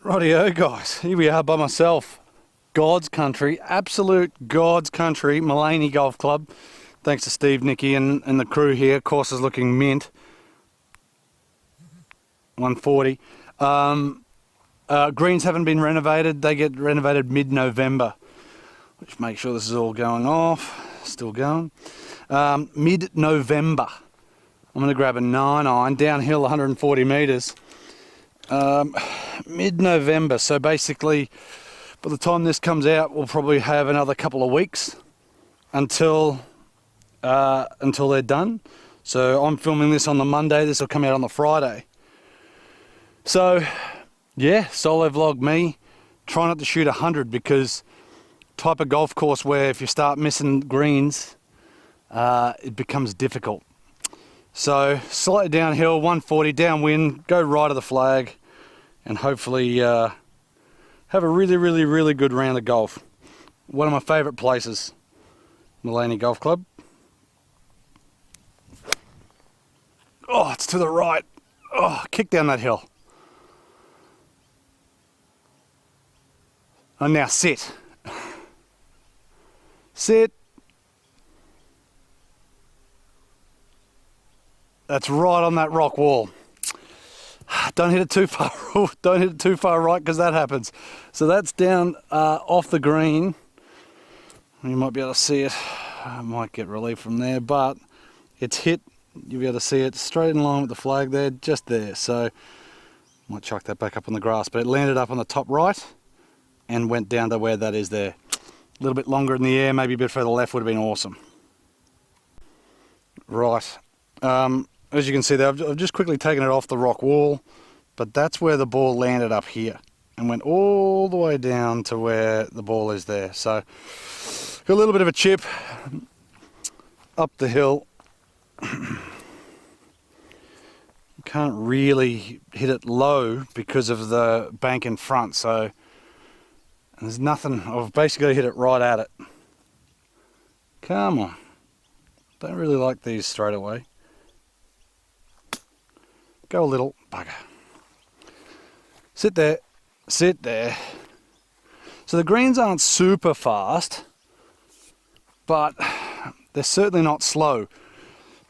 Rightio guys, here we are by myself. God's country, absolute God's country, MALENY Golf Club. Thanks to Steve, Nicky and the crew here. Course is looking mint. 140. Greens haven't been renovated. They get renovated mid-November, which makes sure this is all going off. Still going. Mid-November. I'm going to grab a 9-iron, downhill 140 metres. Mid-November, so basically by the time this comes out we'll probably have another couple of weeks until they're done. So I'm filming this on the Monday, this will come out on the Friday. So yeah, solo vlog me, try not to shoot 100 because type of golf course where if you start missing greens it becomes difficult. So slightly downhill, 140, downwind, go right of the flag, and hopefully have a really good round of golf. One of my favourite places, MALENY Golf Club. Oh, it's to the right. Oh, kick down that hill. And now sit. Sit. That's right on that rock wall. Don't hit it too far. Don't hit it too far right because that happens. So that's down off the green. You might be able to see it. I might get relief from there, but it's hit. You'll be able to see it straight in line with the flag there, just there. So might chuck that back up on the grass, but it landed up on the top right and went down to where that is there. A little bit longer in the air, maybe a bit further left would have been awesome. Right. As you can see there, I've just quickly taken it off the rock wall, but that's where the ball landed up here and went all the way down to where the ball is there. So got a little bit of a chip up the hill. Can't really hit it low because of the bank in front, so there's nothing. I've basically hit it right at it. Come on. Don't really like these straight away. Go a little, bugger. Sit there, sit there. So the greens aren't super fast, but they're certainly not slow.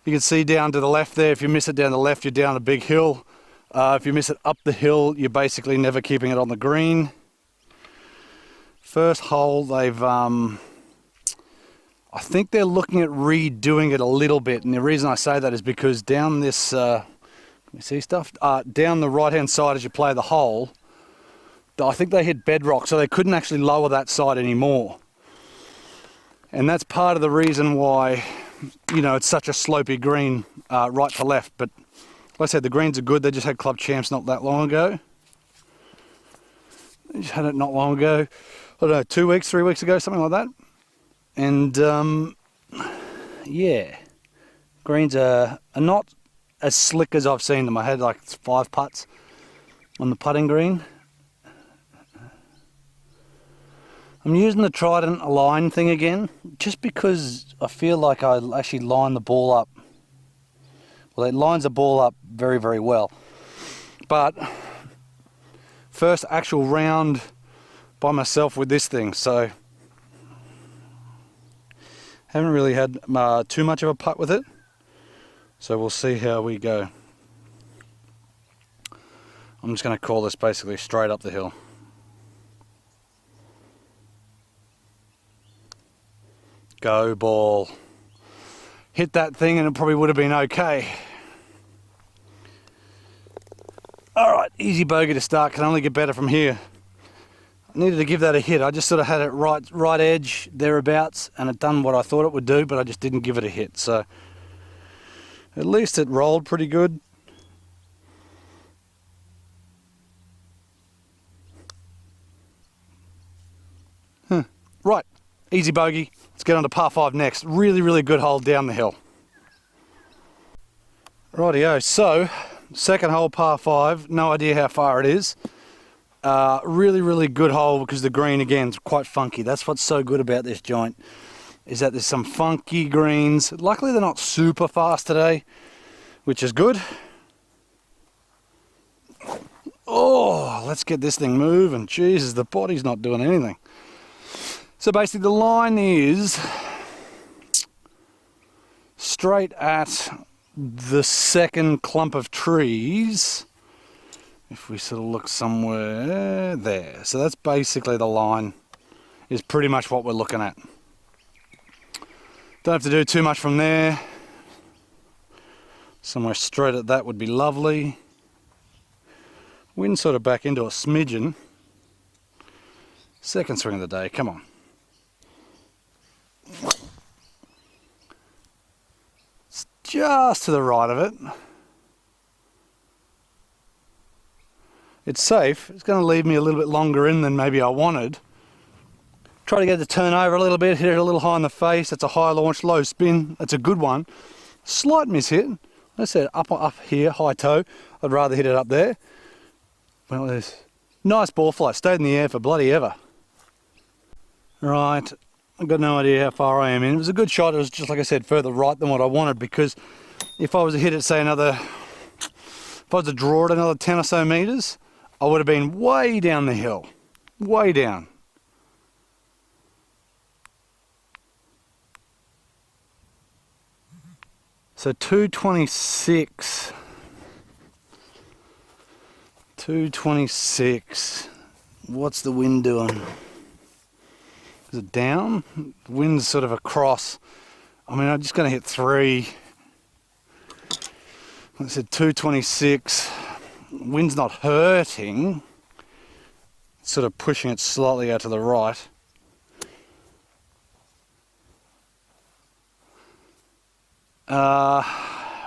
You can see down to the left there, if you miss it down the left, you're down a big hill. If you miss it up the hill, you're basically never keeping it on the green. First hole, they've, I think they're looking at redoing it a little bit, and the reason I say that is because down this, you see stuff? Down the right-hand side as you play the hole, I think they hit bedrock, so they couldn't actually lower that side anymore. And that's part of the reason why, you know, it's such a slopey green right to left. But like I said, the greens are good. They just had club champs not that long ago. They just had it not long ago. I don't know, 2 weeks, 3 weeks ago, something like that. And yeah, greens are not as slick as I've seen them. I had like 5 putts on the putting green. I'm using the Trident align thing again, just because I feel like I actually line the ball up. Well, it lines the ball up very well. But first actual round by myself with this thing, so haven't really had too much of a putt with it. So we'll see how we go. I'm just going to call this basically straight up the hill. Go ball. Hit that thing and it probably would have been okay. Alright, easy bogey to start, can only get better from here. I needed to give that a hit. I just sort of had it right edge, thereabouts, and it done what I thought it would do, but I just didn't give it a hit. So at least it rolled pretty good. Right, easy bogey. Let's get on to par 5 next. Really good hole down the hill. Rightio, so second hole par 5, no idea how far it is. Really good hole because the green again is quite funky. That's what's so good about this joint, is that there's some funky greens. Luckily they're not super fast today, which is good. Oh, let's get this thing moving. Jesus, the body's not doing anything. So basically the line is straight at the second clump of trees. If we sort of look somewhere there. So that's basically the line, is pretty much what we're looking at. Don't have to do too much from there. Somewhere straight at that would be lovely. Wind sort of back into a smidgen. Second swing of the day, come on. It's just to the right of it. It's safe. It's going to leave me a little bit longer in than maybe I wanted. Try to get it to turn over a little bit, hit it a little high in the face. That's a high launch, low spin. That's a good one. Slight miss hit. I said up here, high toe. I'd rather hit it up there. Well, there's nice ball flight. Stayed in the air for bloody ever. Right, I've got no idea how far I am in. It was a good shot. It was just, like I said, further right than what I wanted, because if I was to hit it, say if I was to draw it another 10 or so meters, I would have been way down the hill. Way down. So 226. 226. What's the wind doing? Is it down? The wind's sort of across. I mean, I'm just going to hit 3. I said 226. Wind's not hurting. It's sort of pushing it slightly out to the right.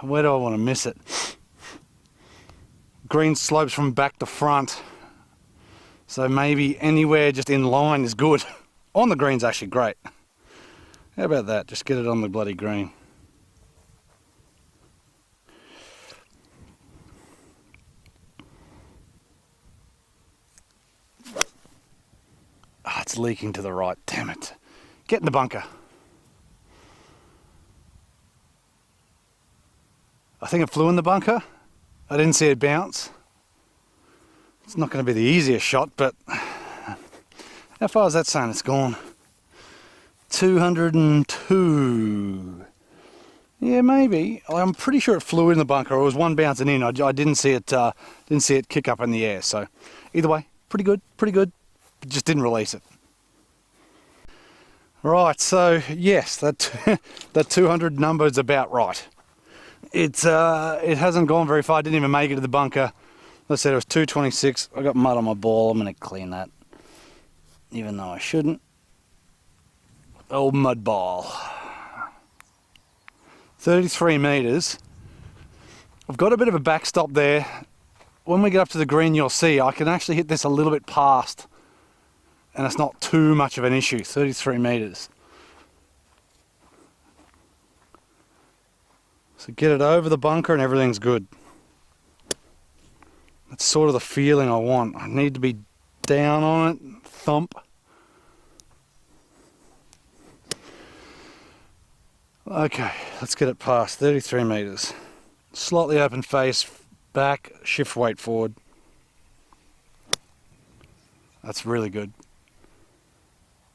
Where do I want to miss it? Green slopes from back to front. So maybe anywhere just in line is good. On the green's actually great. How about that? Just get it on the bloody green. Ah, it's leaking to the right. Damn it. Get in the bunker. I think it flew in the bunker. I didn't see it bounce. It's not going to be the easiest shot, but how far is that saying it's gone? 202. Yeah, maybe. I'm pretty sure it flew in the bunker. It was one bouncing in. I didn't see it. Didn't see it kick up in the air. So, either way, pretty good. Pretty good. Just didn't release it. Right. So yes, that 200 number is about right. It hasn't gone very far. I didn't even make it to the bunker. Let's say it was 226. I got mud on my ball. I'm going to clean that, even though I shouldn't. Old mud ball. 33 meters. I've got a bit of a backstop there. When we get up to the green, you'll see I can actually hit this a little bit past, and it's not too much of an issue. 33 meters. So get it over the bunker and everything's good. That's sort of the feeling I want. I need to be down on it, thump. Okay, let's get it past 33 meters. Slightly open face, back, shift weight forward. That's really good.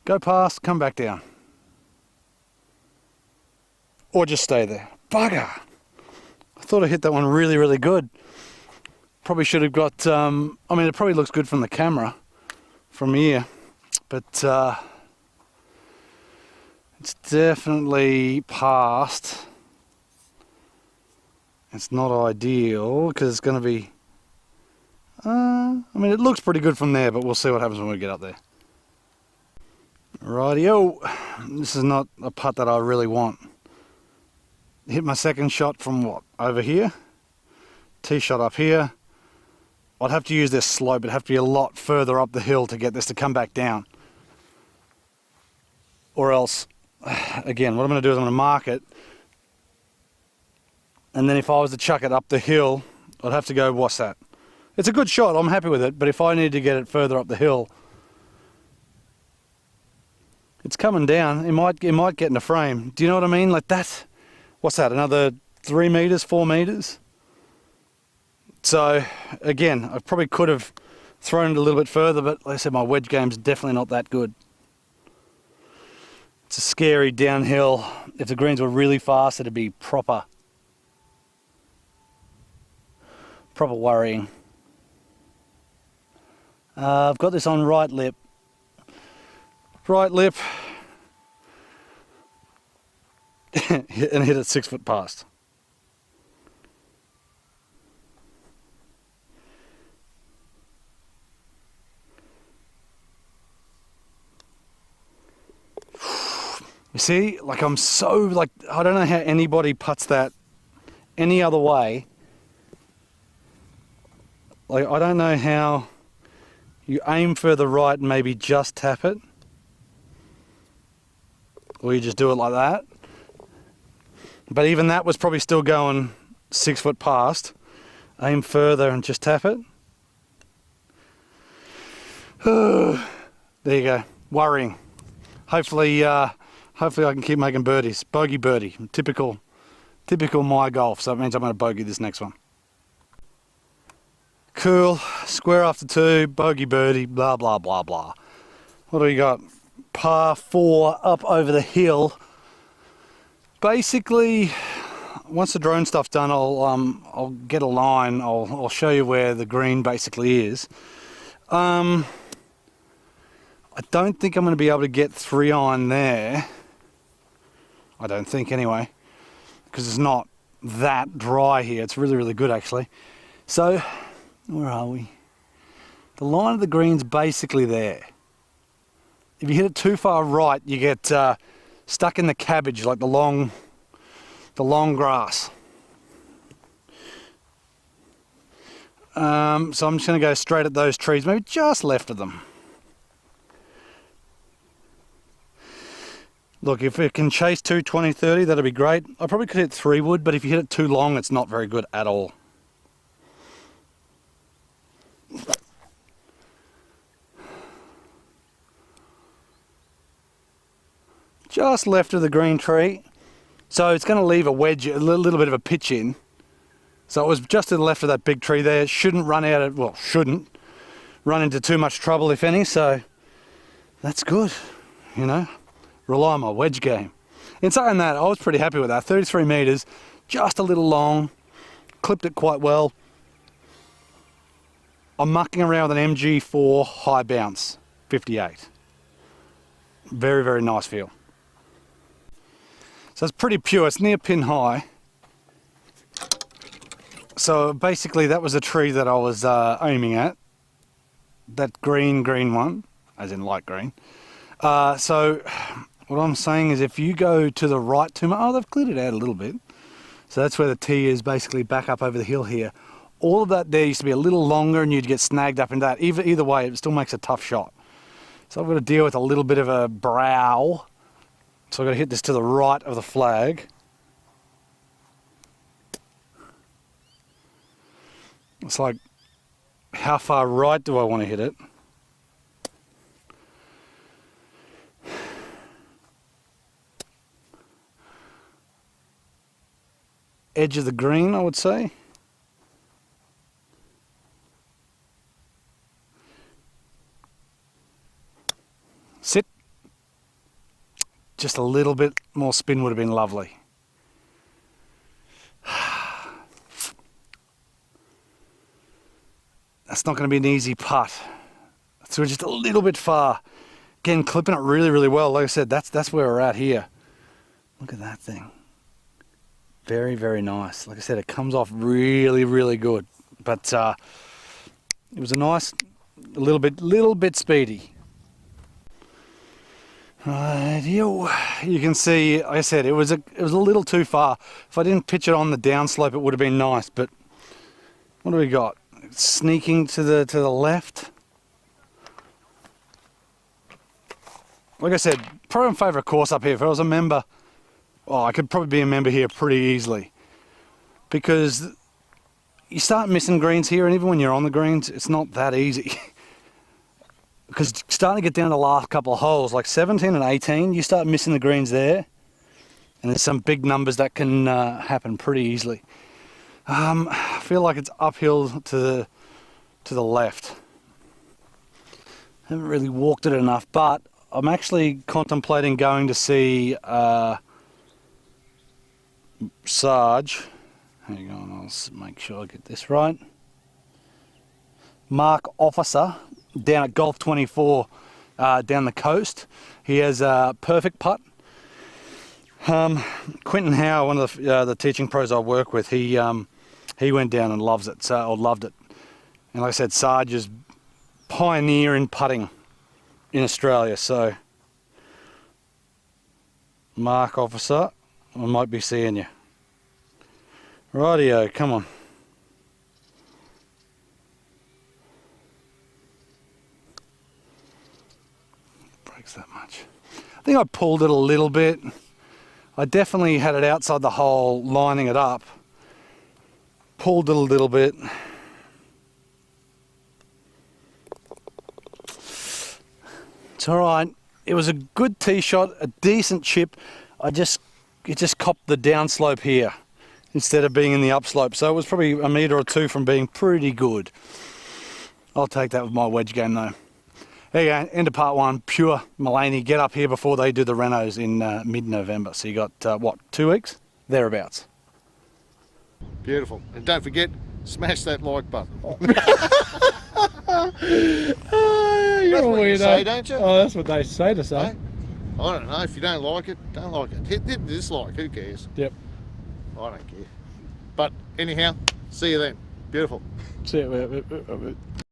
Go past, come back down. Or just stay there. Bugger! I thought I hit that one really, really good. Probably should have got, I mean, it probably looks good from the camera, from here, but it's definitely past. It's not ideal, because it's going to be, I mean, it looks pretty good from there, but we'll see what happens when we get up there. Rightio, this is not a putt that I really want. Hit my second shot from what, over here? Tee shot up here. I'd have to use this slope. It'd have to be a lot further up the hill to get this to come back down. Or else, again, what I'm going to do is I'm going to mark it. And then if I was to chuck it up the hill, I'd have to go, what's that? It's a good shot, I'm happy with it, but if I need to get it further up the hill, it's coming down. It might get in the frame. Do you know what I mean? Like that. What's that? Another 3 meters, 4 meters? So again, I probably could have thrown it a little bit further, but like I said, my wedge game's definitely not that good. It's a scary downhill. If the greens were really fast, it'd be proper worrying. I've got this on right lip. Right lip. And hit it 6 foot past. You see, like I'm so, like, I don't know how anybody putts that any other way. Like, I don't know how you aim further right and maybe just tap it. Or you just do it like that. But even that was probably still going 6 foot past. Aim further and just tap it. There you go. Worrying. Hopefully I can keep making birdies. Bogey birdie. Typical my golf. So it means I'm going to bogey this next one. Cool. Square after 2. Bogey birdie. Blah, blah, blah, blah. What do we got? Par 4 up over the hill. Basically, once the drone stuff's done, I'll get a line. I'll show you where the green basically is. I don't think I'm going to be able to get 3-iron there. I don't think anyway, because it's not that dry here. It's really, really good actually. So, where are we? The line of the green's basically there. If you hit it too far right, you get stuck in the cabbage, like the long grass. So I'm just going to go straight at those trees, maybe just left of them. Look, if it can chase 220, 30, that'd be great. I probably could hit 3 wood, but if you hit it too long, it's not very good at all. Just left of the green tree. So it's going to leave a wedge, a little bit of a pitch in. So it was just to the left of that big tree there. Shouldn't run out of, well, shouldn't run into too much trouble, if any. So that's good, you know. Rely on my wedge game. In saying that, I was pretty happy with that. 33 metres, just a little long. Clipped it quite well. I'm mucking around with an MG4 high bounce, 58. Very, very nice feel. So it's pretty pure, it's near pin high. So basically that was a tree that I was aiming at. That green one, as in light green. So what I'm saying is if you go to the right too much, oh, they've cleared it out a little bit. So that's where the tee is, basically back up over the hill here. All of that there used to be a little longer and you'd get snagged up in that. Either way, it still makes a tough shot. So I've got to deal with a little bit of a brow. So I've got to hit this to the right of the flag. It's like, how far right do I want to hit it? Edge of the green, I would say. Sit. Just a little bit more spin would have been lovely. That's not going to be an easy putt. Threw just a little bit far. Again, clipping it really, really well. Like I said, that's where we're at here. Look at that thing. Very, very nice. Like I said, it comes off really, really good. But it was a nice, a little bit speedy. Right, you can see, like I said, it was a little too far. If I didn't pitch it on the downslope, it would have been nice. But what do we got? Sneaking to the left. Like I said, probably my favourite course up here. If I was a member, oh, I could probably be a member here pretty easily. Because you start missing greens here, and even when you're on the greens, it's not that easy. Because starting to get down to the last couple of holes, like 17 and 18, you start missing the greens there. And there's some big numbers that can happen pretty easily. I feel like it's uphill to the left. Haven't really walked it enough, but I'm actually contemplating going to see Sarge. Hang on, I'll make sure I get this right. Mark Officer down at Golf 24 down the coast. He has a perfect putt. Quentin Howe, one of the teaching pros I work with, he went down and loves it, or loved it. And like I said, Sarge is pioneer in putting in Australia. So, Mark Officer, I might be seeing you. Rightio, come on. Breaks that much. I think I pulled it a little bit. I definitely had it outside the hole, lining it up. Pulled it a little bit. It's all right. It was a good tee shot, a decent chip. It just copped the downslope here instead of being in the upslope. So it was probably a metre or two from being pretty good. I'll take that with my wedge game though. There you go, end of part one, pure Maleny. Get up here before they do the renos in mid-November. So you got, what, 2 weeks? Thereabouts. Beautiful. And don't forget, smash that like button. You're That's a what you weirdo. say, don't you? Oh, that's what they say to say. Hey? I don't know. If you don't like it, don't like it. Hit dislike. Who cares? Yep. I don't care. But anyhow, see you then. Beautiful. See you.